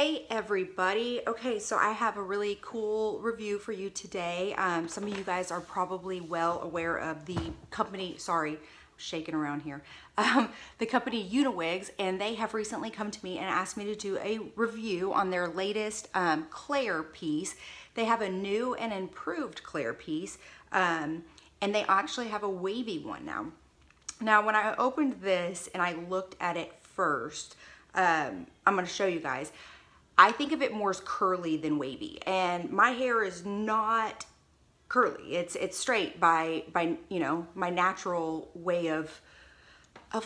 Hey everybody. Okay, so I have a really cool review for you today. Some of you guys are probably well aware of the company, sorry, I'm shaking around here, the company UniWigs, and they have recently come to me and asked me to do a review on their latest Claire piece. They have a new and improved Claire piece, and they actually have a wavy one now. Now, when I opened this and I looked at it first, I'm going to show you guys. I think of it more as curly than wavy, and my hair is not curly. It's straight by you know, my natural way of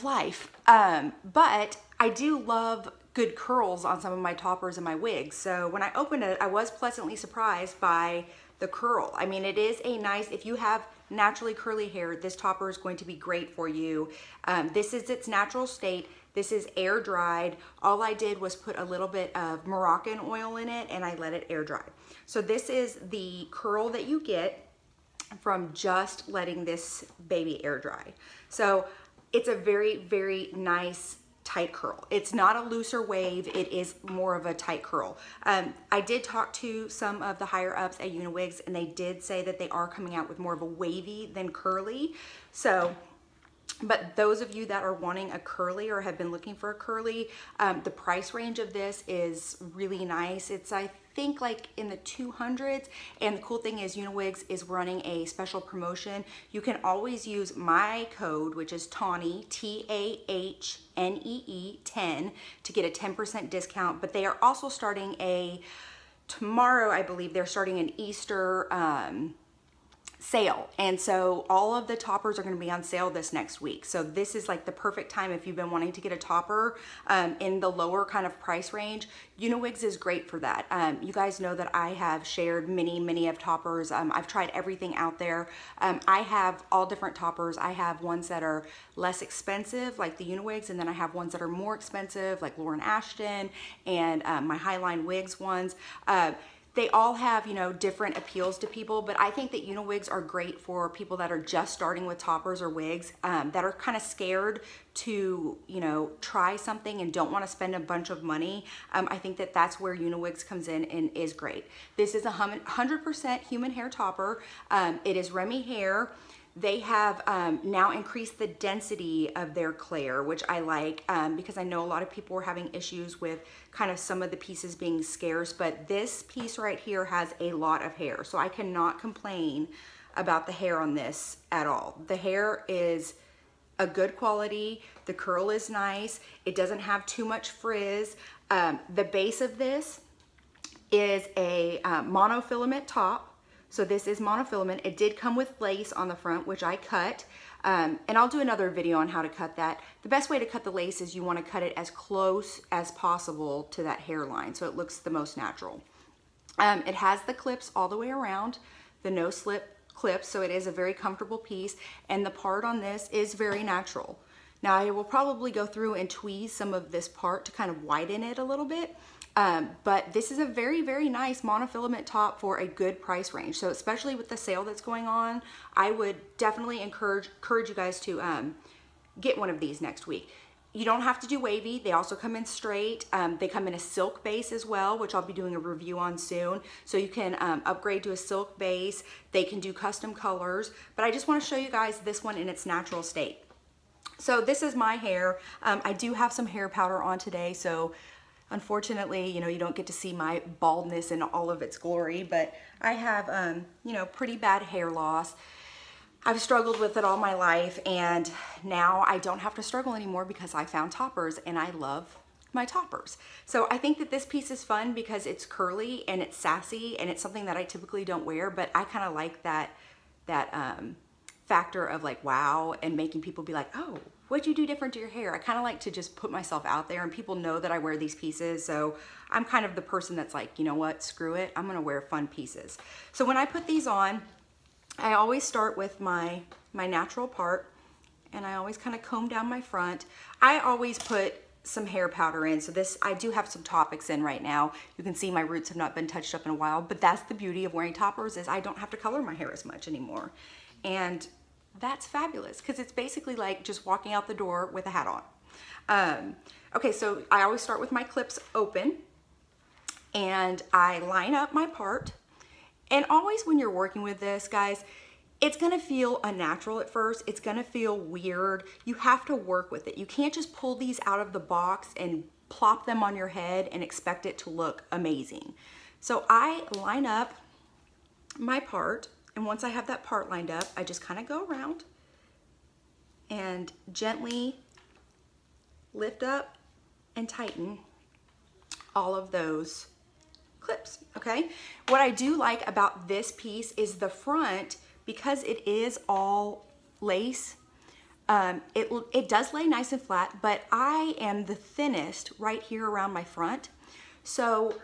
life. But I do love good curls on some of my toppers and my wigs. So when I opened it, I was pleasantly surprised by the curl. I mean, it is a nice, if you have naturally curly hair, this topper is going to be great for you. This is its natural state. This is air dried. All I did was put a little bit of Moroccan oil in it and I let it air dry. So this is the curl that you get from just letting this baby air dry. So it's a very, very nice tight curl. It's not a looser wave, it is more of a tight curl. I did talk to some of the higher ups at UniWigs and they did say that they are coming out with more of a wavy than curly. So, but those of you that are wanting a curly or have been looking for a curly, the price range of this is really nice. It's, I think, like in the 200s, and the cool thing is UniWigs is running a special promotion. You can always use my code, which is Tahnee, T-A-H-N-E-E 10, to get a 10% discount, but they are also starting tomorrow, I believe, they're starting an Easter sale, and so all of the toppers are going to be on sale this next week. So this is like the perfect time if you've been wanting to get a topper in the lower kind of price range. UniWigs is great for that. You guys know that I have shared many of toppers. I've tried everything out there. I have all different toppers. I have ones that are less expensive like the UniWigs, and then I have ones that are more expensive like Lauren Ashton and my Highline Wigs ones. They all have, you know, different appeals to people, but I think that UniWigs are great for people that are just starting with toppers or wigs, that are kind of scared to, you know, try something and don't want to spend a bunch of money. I think that that's where UniWigs comes in and is great. This is a 100% human hair topper. It is Remy hair. They have now increased the density of their Claire, which I like because I know a lot of people were having issues with kind of some of the pieces being scarce, but this piece right here has a lot of hair. So I cannot complain about the hair on this at all. The hair is a good quality. The curl is nice. It doesn't have too much frizz. The base of this is a monofilament top. So this is monofilament. It did come with lace on the front, which I cut. And I'll do another video on how to cut that. The best way to cut the lace is you want to cut it as close as possible to that hairline so it looks the most natural. It has the clips all the way around, the no slip clips, so it is a very comfortable piece, and the part on this is very natural. Now I will probably go through and tweeze some of this part to kind of widen it a little bit. But this is a very, very nice monofilament top for a good price range. So especially with the sale that's going on, I would definitely encourage you guys to get one of these next week. You don't have to do wavy. They also come in straight. They come in a silk base as well, which I'll be doing a review on soon. So you can upgrade to a silk base. They can do custom colors. But I just want to show you guys this one in its natural state. So this is my hair. I do have some hair powder on today, so unfortunately, you know, you don't get to see my baldness in all of its glory, but I have, you know, pretty bad hair loss. I've struggled with it all my life, and now I don't have to struggle anymore because I found toppers, and I love my toppers. So I think that this piece is fun because it's curly and it's sassy, and it's something that I typically don't wear, but I kind of like that factor of like, wow, and making people be like, oh, what'd you do different to your hair? I kind of like to just put myself out there, and people know that I wear these pieces. So I'm kind of the person that's like, you know what, screw it. I'm gonna wear fun pieces. So when I put these on, I always start with my natural part, and I always kind of comb down my front. I always put some hair powder in. So this, I do have some topics in right now. You can see my roots have not been touched up in a while, but that's the beauty of wearing toppers, is I don't have to color my hair as much anymore. And that's fabulous because it's basically like just walking out the door with a hat on. Okay, so I always start with my clips open, and I line up my part. And always when you're working with this, guys, it's gonna feel unnatural at first. It's gonna feel weird. You have to work with it. You can't just pull these out of the box and plop them on your head and expect it to look amazing. So I line up my part, and once I have that part lined up, I just kind of go around and gently lift up and tighten all of those clips, okay? What I do like about this piece is the front, because it is all lace, it does lay nice and flat, but I am the thinnest right here around my front. So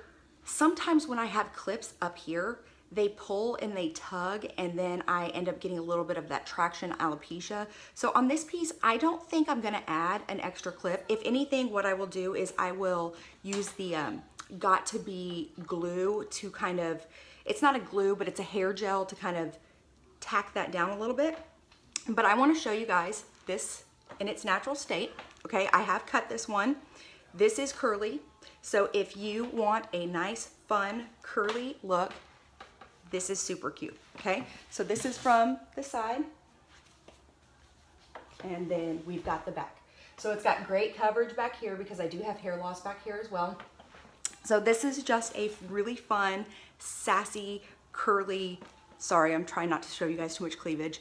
sometimes when I have clips up here, they pull and they tug, and then I end up getting a little bit of that traction alopecia. So on this piece, I don't think I'm gonna add an extra clip. If anything, what I will do is I will use the Got To Be glue to kind of, it's not a glue, but it's a hair gel to kind of tack that down a little bit. But I wanna show you guys this in its natural state. Okay, I have cut this one. This is curly. So if you want a nice, fun, curly look, this is super cute, okay? So this is from the side, and then we've got the back. So it's got great coverage back here because I do have hair loss back here as well. So this is just a really fun, sassy, curly, sorry, I'm trying not to show you guys too much cleavage,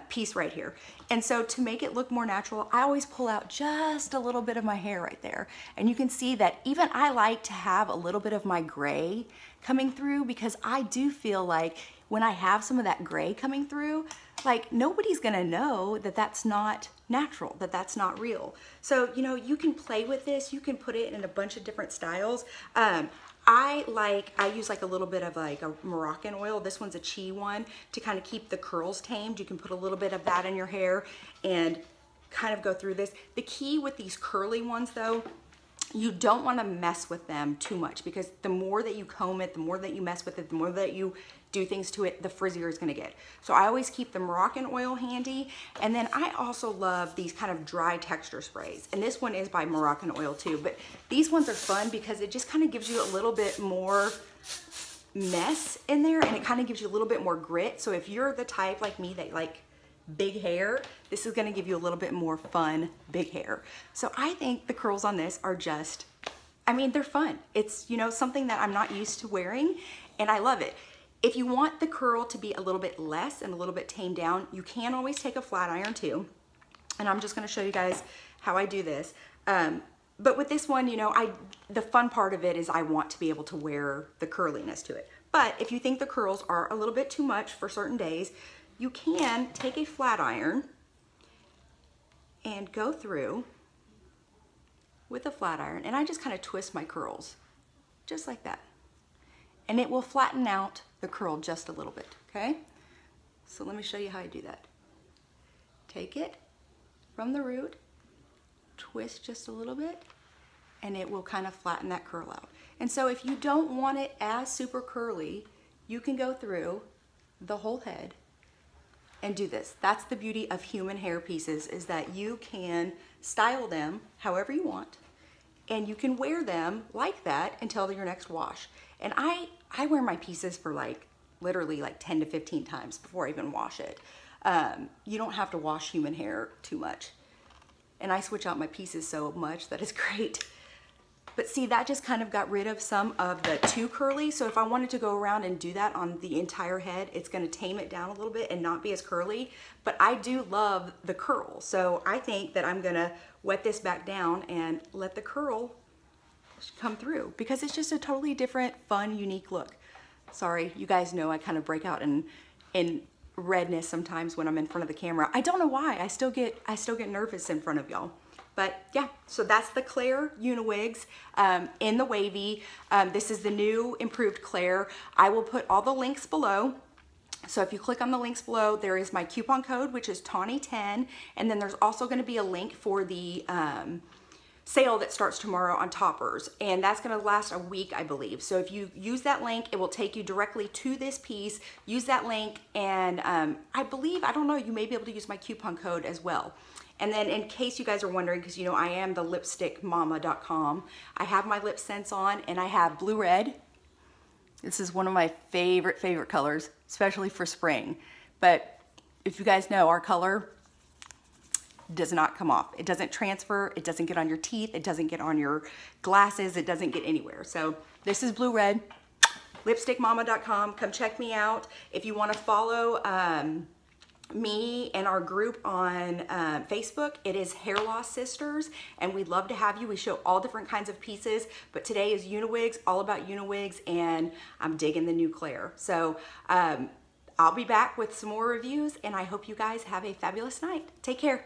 piece right here. And so to make it look more natural, I always pull out just a little bit of my hair right there. And you can see that even I like to have a little bit of my gray coming through, because I do feel like when I have some of that gray coming through, like nobody's gonna know that that's not natural, that that's not real. So, you know, you can play with this, you can put it in a bunch of different styles. I use like a little bit of like a Moroccan oil. This one's a Chi one to kind of keep the curls tamed. You can put a little bit of that in your hair and kind of go through this. The key with these curly ones though, you don't want to mess with them too much, because the more that you comb it, the more that you mess with it, the more that you do things to it, the frizzier it's going to get. So I always keep the Moroccan oil handy. And then I also love these kind of dry texture sprays. And this one is by Moroccan oil too. But these ones are fun because it just kind of gives you a little bit more mess in there, and it kind of gives you a little bit more grit. So if you're the type like me that like big hair, this is going to give you a little bit more fun big hair. So I think the curls on this are just, I mean, they're fun. It's, you know, something that I'm not used to wearing, and I love it. If you want the curl to be a little bit less and a little bit tamed down, you can always take a flat iron too. And I'm just going to show you guys how I do this. But with this one, you know, the fun part of it is I want to be able to wear the curliness to it. But if you think the curls are a little bit too much for certain days, you can take a flat iron and go through with a flat iron, and I just kind of twist my curls just like that, and it will flatten out the curl just a little bit. Okay, so let me show you how I do that. Take it from the root, twist just a little bit, and it will kind of flatten that curl out. And so if you don't want it as super curly, you can go through the whole head and do this. That's the beauty of human hair pieces, is that you can style them however you want, and you can wear them like that until your next wash. And I wear my pieces for like literally like 10 to 15 times before I even wash it. You don't have to wash human hair too much. And I switch out my pieces so much that it's great. But see, that just kind of got rid of some of the too curly. So if I wanted to go around and do that on the entire head, it's gonna tame it down a little bit and not be as curly. But I do love the curl. So I think that I'm gonna wet this back down and let the curl come through, because it's just a totally different, fun, unique look. Sorry, you guys know I kind of break out in redness sometimes when I'm in front of the camera. I don't know why, I still get nervous in front of y'all. But yeah, so that's the Claire Uniwigs in the wavy. This is the new improved Claire. I will put all the links below. So if you click on the links below, there is my coupon code, which is Tawny10. And then there's also gonna be a link for the sale that starts tomorrow on toppers. And that's gonna last a week, I believe. So if you use that link, it will take you directly to this piece. Use that link, and I believe, I don't know, you may be able to use my coupon code as well. And then in case you guys are wondering, because you know I am the lipstickmama.com, I have my lip scents on, and I have blue red. This is one of my favorite colors, especially for spring. But if you guys know, our color does not come off. It doesn't transfer, it doesn't get on your teeth, it doesn't get on your glasses, it doesn't get anywhere. So this is blue red, lipstickmama.com. Come check me out. If you want to follow me and our group on Facebook, it is Hair Loss Sisters, and we'd love to have you. We show all different kinds of pieces, but today is UniWigs, all about UniWigs, and I'm digging the new Claire. So I'll be back with some more reviews, and I hope you guys have a fabulous night. Take care.